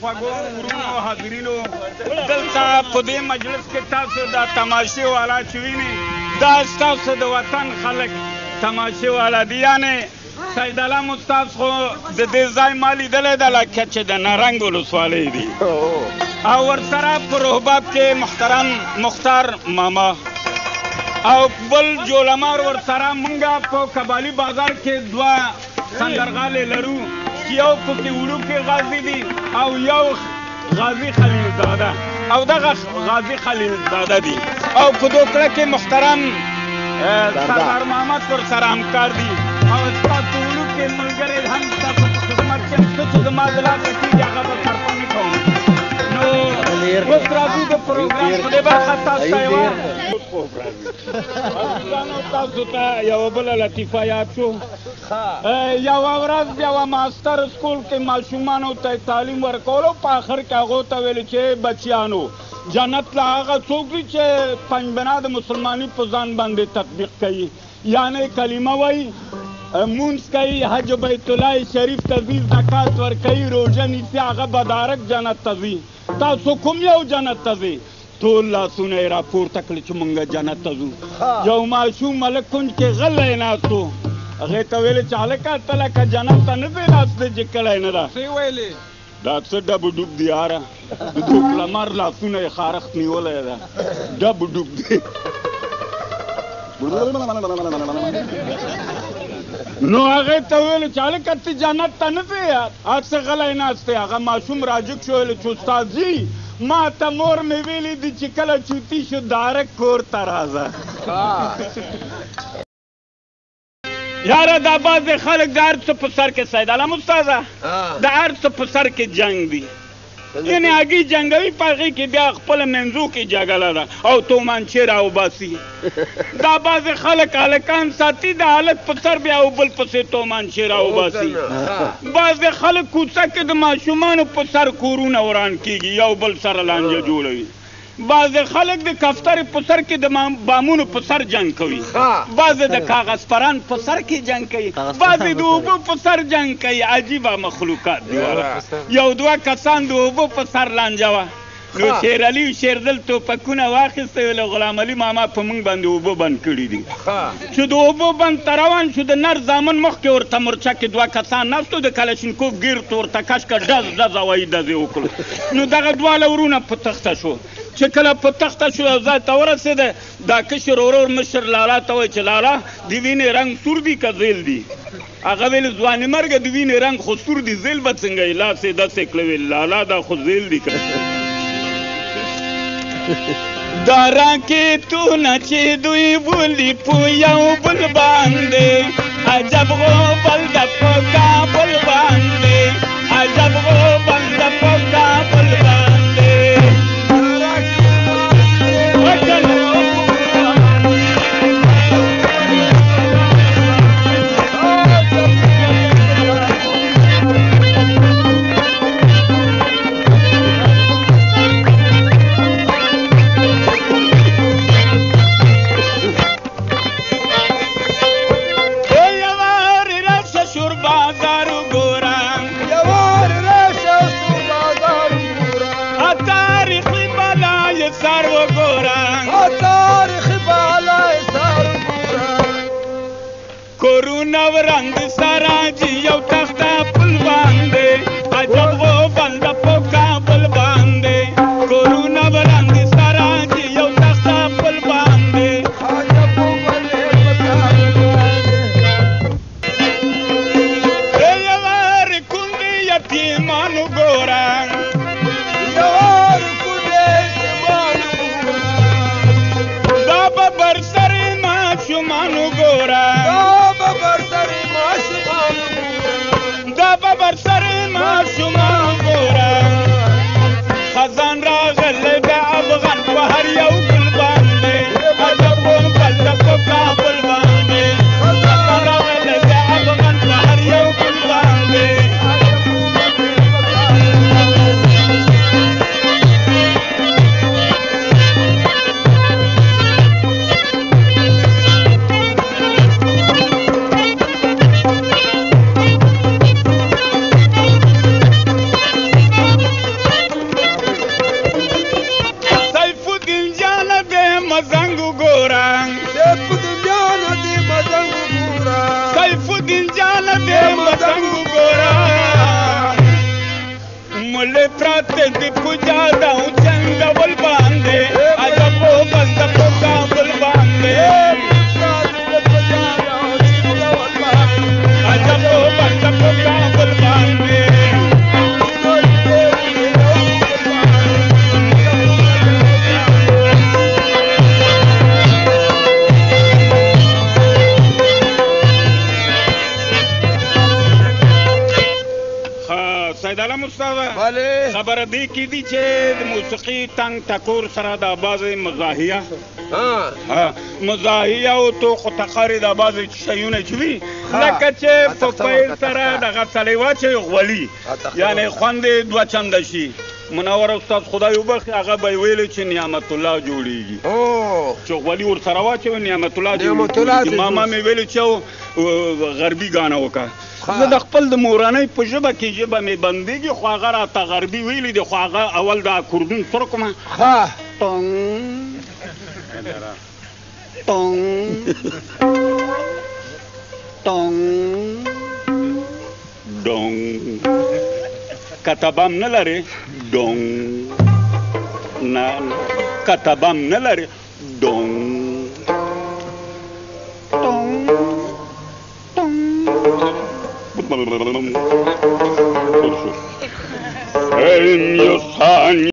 خوږو ورونو حاضرینو دلته په دې مجلس کې تاسو دا تماشې والا چې وینئ دا ستاسو د وطن خلک تماشې والا دي یعنې سید علم استاد خو د دې ځای ما لیدلی ده لکه چې د نارنګ ولسوالۍ دي او ورسره په رهباب کې محترم مختار ماما او بل جولمار ورسره مونږه په کبالي بازار کې دوه سندرغالې لرو چې یو پکې وړوکی غازي دي او یو غازي خلیلزاده او دغه غازي خلیلزاده دي او په دوکړه کې محترم سردار محمد ورسره همکار دي او ستاسو وړوکی ملګری هم ستاسو په خدمت کې څه چې زما د لاسه کېږي هغه به ترپنې کوم نو اوس راځو د پروګرام په دې برخه تاسو ته تاسو ته یوه بله لطیفه یاد شو یوه ورځ د یوه ماستر سکول کې ماشومانو ته تعلیم ورکولو په آخر کې هغو ته ویلې چې بچیانو جنت له هغه څوک دي چې پنجبنا د مسلماني په ځان باندې تطبیق کوي یعنې کلمه وایي مونځ کوي حج بیت الله شریف ته ځي زکات ورکوي روژه نیسي هغه بدارک جنت ته ځي تاسو کوم یو جنت ته ځي ټول لاسونه یې راپورته کړي چې مونږ جنت ته ځو یو ماشوم ملک کنج کې غلی ناست و هغې ته ویلې چې هلکه ته لکه جنت ته نه ځې لاس دې چې کلی نه ده دا څه ډب ډوب دی یاره د دوکلمر لاسونه یې خارښت نیولی ده ډب ډوب دی نو هغې ته ویلې چې هلکه ته جنت ته نه ځې هر څه غلی ناست دی هغه ماشوم راجګ شو ویلې چې استاد جي ما ته مور مې ویلي دي چې کله چوتي شو دارک کور ته راځه یاره دا بعضې خلک د هر څه په سر کې سید علم استاده د هر څه په سر کې جنګ دي یعنې هګۍ جنګوي په هغې کې بیا خپله منځو کې جګړه ده او تومانچې راوباسي دا بعضې خلک هلکان ساتي د هلک په سر بیا او بل پسې تومانچې راوباسي بعضې خلک کوڅه کې د ماشومانو په سر کورونه وران کېږي یو بل سره لانجه جوړوي بعضې خلک د کفترې په سر کې د بامونو په سر جنګ کوي بعضې د کاغذ پران په سر کې جنګ کوي بعضې د اوبو په سر جنګ کوي عجیبه مخلوقات دي یو دوه کسان د اوبو په سر لانجه وه نو شیر علي شیردل ټوپکونه واخیسته ویل غلام علي ماما په موږ باندې اوبه بند کړي دي چې د اوبو بند ته روان شو د نر زامن مخکې ورته مورچه کې دوه کسان ناستو د کلشینکوف ګیرت ورته کش کړ ډز ډز هوایي ډزې وکړو نو دغه دواړه ورونه په تخته شو چې کله په تخته شو یو ځای ته ورسېده دا کشر ورور مشر لالا ته وایي چې لالا د وینې رنګ سور دي که زیل دي هغه ویل ځوانې مرګه د وینې رنګ خو سور دي زیل به څنګه یې لاس یې داسې کړه ویل لالا دا خو زیل دي که دا راکېټونه چې دوی بولي په یو بل باندې عجب غوبل د په کابل باندې عجب غوبل د په کابل باندې کورونا ورنګ سارا جی یو تخته پل باندې عجب غوبل د په کابل باندې کورونا ورنګ سارا جی یو تخته پل باندې عجب غوبل د په کابل باندې یوار کندې یتیمانو ګورا یوار کندې یتیمانو ګورا دا به برسرې ماشومانو ګورا سید علم استاده بله خبره دې کې دي چې د موسیقي تنګ ټکور سره د بعضې مزاحیه مزاحیه او توق و تقارې د بعضې شیونه چې وي لکه چې په پیل سره دغه څلی واچوي غولي یعنې خوند یې دوه چنده شي منور استاد خدای وبخښي هغه به یې ویلې چې نعمت الله جوړېږي چې غولي ورسره واچوي نعمت الله جوړېږي ماما مې ویلې چې غربي ګانه وکړه زه د خپل د مورنۍ په ژبه کې ژبه مې بندېږي خو هغه راته غربي ویلي دي خو هغه اول د اکوردون سر کومه کتبم نه لري نه کتبم نه لري